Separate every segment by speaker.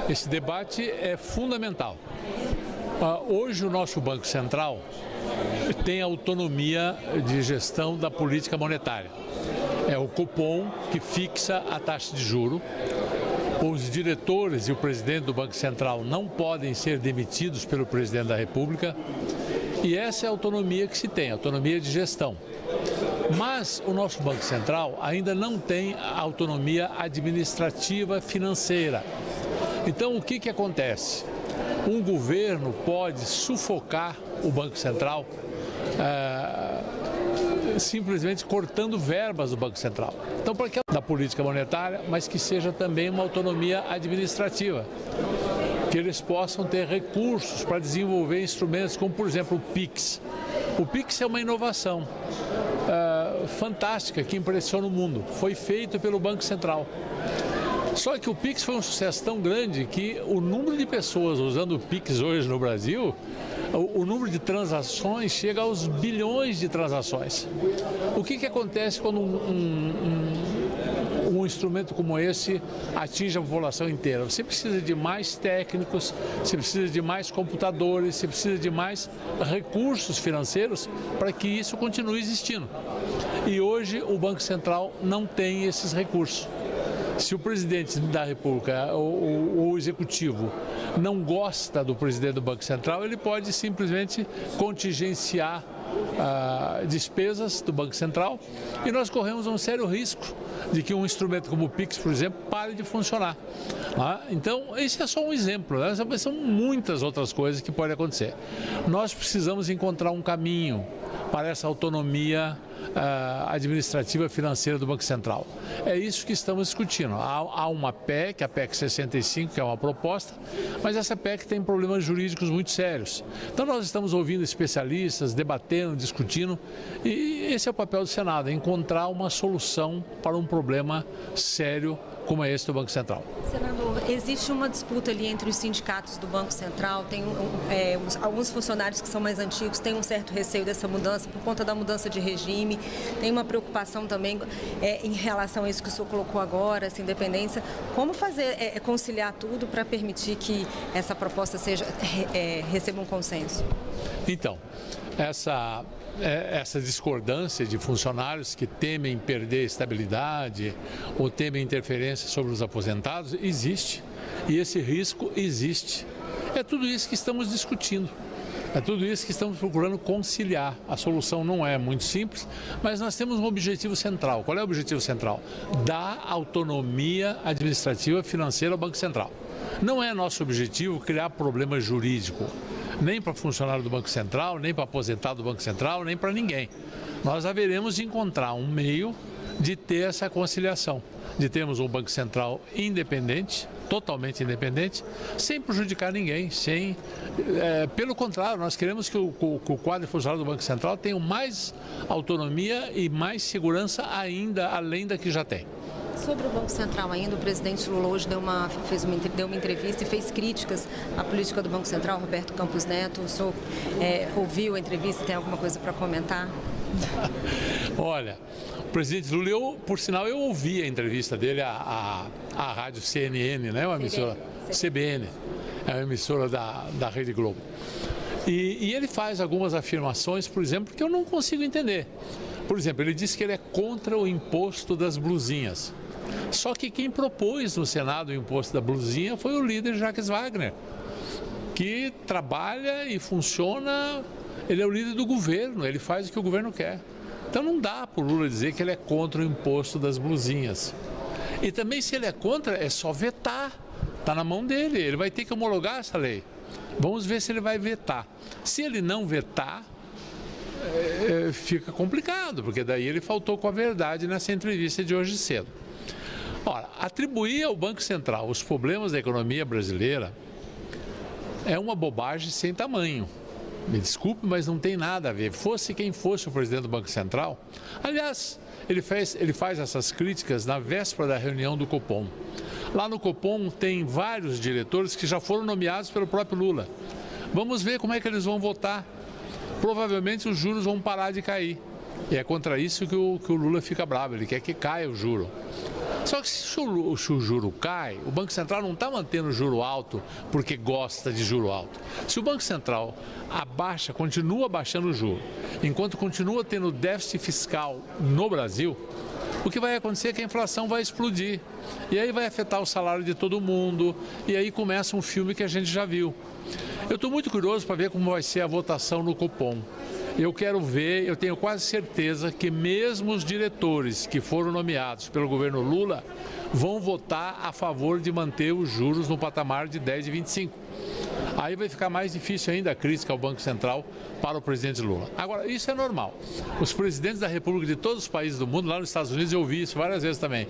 Speaker 1: Esse debate é fundamental. Hoje o nosso Banco Central tem autonomia de gestão da política monetária. É o Copom que fixa a taxa de juro. Os diretores e o presidente do Banco Central não podem ser demitidos pelo presidente da República. E essa é a autonomia que se tem, autonomia de gestão. Mas o nosso Banco Central ainda não tem autonomia administrativa financeira. Então, o que acontece? Um governo pode sufocar o Banco Central simplesmente cortando verbas do Banco Central. Então, para que da política monetária, mas que seja também uma autonomia administrativa, que eles possam ter recursos para desenvolver instrumentos como, por exemplo, o PIX. O PIX é uma inovação fantástica que impressiona o mundo. Foi feito pelo Banco Central. Só que o PIX foi um sucesso tão grande que o número de pessoas usando o PIX hoje no Brasil, o número de transações chega aos bilhões de transações. O que acontece quando um instrumento como esse atinge a população inteira? Você precisa de mais técnicos, você precisa de mais computadores, você precisa de mais recursos financeiros para que isso continue existindo. E hoje o Banco Central não tem esses recursos. Se o presidente da República ou o executivo não gosta do presidente do Banco Central, ele pode simplesmente contingenciar despesas do Banco Central e nós corremos um sério risco de que um instrumento como o PIX, por exemplo, pare de funcionar. Então, esse é só um exemplo, né? São muitas outras coisas que podem acontecer. Nós precisamos encontrar um caminho para essa autonomia administrativa financeira do Banco Central. É isso que estamos discutindo. Há uma PEC, a PEC 65, que é uma proposta, mas essa PEC tem problemas jurídicos muito sérios. Então nós estamos ouvindo especialistas, debatendo, discutindo, e esse é o papel do Senado, encontrar uma solução para um problema sério como é esse do Banco Central.
Speaker 2: Senador, existe uma disputa ali entre os sindicatos do Banco Central, tem alguns funcionários que são mais antigos têm um certo receio dessa mudança por conta da mudança de regime, tem uma preocupação também em relação a isso que o senhor colocou agora, essa independência. Como fazer, conciliar tudo para permitir que essa proposta receba um consenso?
Speaker 1: Então, essa discordância de funcionários que temem perder estabilidade ou temem interferência sobre os aposentados existe, e esse risco existe. É tudo isso que estamos discutindo, é tudo isso que estamos procurando conciliar. A solução não é muito simples, mas nós temos um objetivo central. Qual é o objetivo central? Dar autonomia administrativa financeira ao Banco Central. Não é nosso objetivo criar problema jurídico, nem para funcionário do Banco Central, nem para aposentado do Banco Central, nem para ninguém. Nós haveremos de encontrar um meio de ter essa conciliação, de termos um Banco Central independente, totalmente independente, sem prejudicar ninguém, pelo contrário, nós queremos que o quadro funcionário do Banco Central tenha mais autonomia e mais segurança ainda, além da que já tem.
Speaker 2: Sobre o Banco Central ainda, o presidente Lula hoje deu uma entrevista e fez críticas à política do Banco Central, Roberto Campos Neto. O senhor ouviu a entrevista, tem alguma coisa para comentar?
Speaker 1: Olha, o presidente Lula, por sinal, eu ouvi a entrevista dele à rádio CNN, né? Uma emissora CBN, é uma emissora da Rede Globo. E ele faz algumas afirmações, por exemplo, que eu não consigo entender. Por exemplo, ele disse que ele é contra o imposto das blusinhas. Só que quem propôs no Senado o imposto da blusinha foi o líder Jacques Wagner, que trabalha e funciona, ele é o líder do governo, ele faz o que o governo quer. Então não dá para o Lula dizer que ele é contra o imposto das blusinhas. E também, se ele é contra, é só vetar, está na mão dele, ele vai ter que homologar essa lei. Vamos ver se ele vai vetar. Se ele não vetar, fica complicado, porque daí ele faltou com a verdade nessa entrevista de hoje cedo. Ora, atribuir ao Banco Central os problemas da economia brasileira é uma bobagem sem tamanho. Me desculpe, mas não tem nada a ver. Fosse quem fosse o presidente do Banco Central, aliás, ele faz essas críticas na véspera da reunião do Copom. Lá no Copom tem vários diretores que já foram nomeados pelo próprio Lula. Vamos ver como é que eles vão votar. Provavelmente os juros vão parar de cair. E é contra isso que o Lula fica bravo, ele quer que caia o juro. Só que se o juro cai, o Banco Central não está mantendo o juro alto porque gosta de juro alto. Se o Banco Central continua abaixando o juro, enquanto continua tendo déficit fiscal no Brasil, o que vai acontecer é que a inflação vai explodir. E aí vai afetar o salário de todo mundo. E aí começa um filme que a gente já viu. Eu estou muito curioso para ver como vai ser a votação no Copom. Eu quero ver, eu tenho quase certeza que mesmo os diretores que foram nomeados pelo governo Lula vão votar a favor de manter os juros no patamar de 10,25. Aí vai ficar mais difícil ainda a crítica ao Banco Central para o presidente Lula. Agora, isso é normal. Os presidentes da República de todos os países do mundo, lá nos Estados Unidos, eu ouvi isso várias vezes também.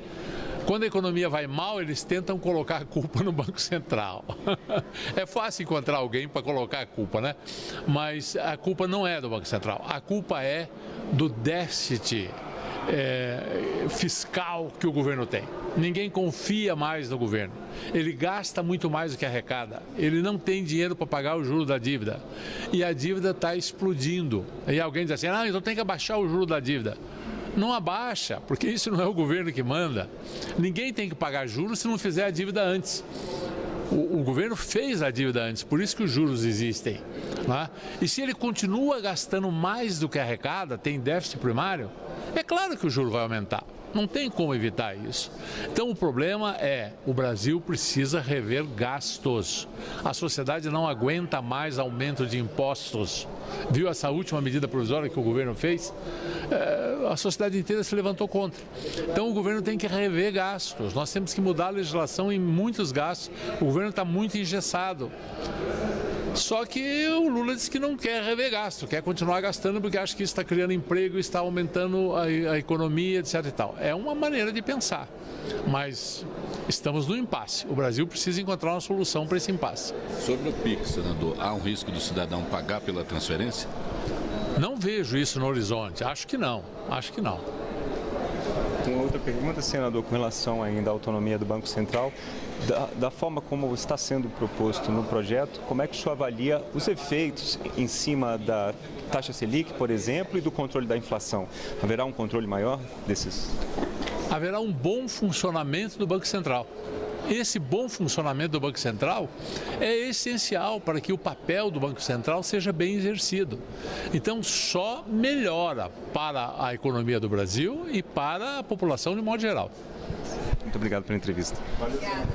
Speaker 1: Quando a economia vai mal, eles tentam colocar a culpa no Banco Central. É fácil encontrar alguém para colocar a culpa, né? Mas a culpa não é do Banco Central. A culpa é do déficit fiscal que o governo tem. Ninguém confia mais no governo. Ele gasta muito mais do que arrecada. Ele não tem dinheiro para pagar o juro da dívida. E a dívida está explodindo. E alguém diz assim, então tem que abaixar o juro da dívida. Não abaixa, porque isso não é o governo que manda. Ninguém tem que pagar juros se não fizer a dívida antes. O governo fez a dívida antes, por isso que os juros existem. Né? E se ele continua gastando mais do que arrecada, tem déficit primário, é claro que o juro vai aumentar. Não tem como evitar isso. Então o problema é, o Brasil precisa rever gastos. A sociedade não aguenta mais aumento de impostos. Viu essa última medida provisória que o governo fez? A sociedade inteira se levantou contra. Então o governo tem que rever gastos. Nós temos que mudar a legislação em muitos gastos. O governo está muito engessado. Só que o Lula disse que não quer rever gasto, quer continuar gastando porque acha que isso está criando emprego, está aumentando a economia, etc. e tal. É uma maneira de pensar, mas estamos no impasse. O Brasil precisa encontrar uma solução para esse impasse.
Speaker 3: Sobre o PIX, senador, há um risco do cidadão pagar pela transferência?
Speaker 1: Não vejo isso no horizonte, acho que não.
Speaker 4: Uma outra pergunta, senador, com relação ainda à autonomia do Banco Central, da forma como está sendo proposto no projeto, como é que o senhor avalia os efeitos em cima da taxa Selic, por exemplo, e do controle da inflação? Haverá um controle maior desses?
Speaker 1: Haverá um bom funcionamento do Banco Central. Esse bom funcionamento do Banco Central é essencial para que o papel do Banco Central seja bem exercido. Então, só melhora para a economia do Brasil e para a população de modo geral.
Speaker 4: Muito obrigado pela entrevista.
Speaker 2: Obrigada.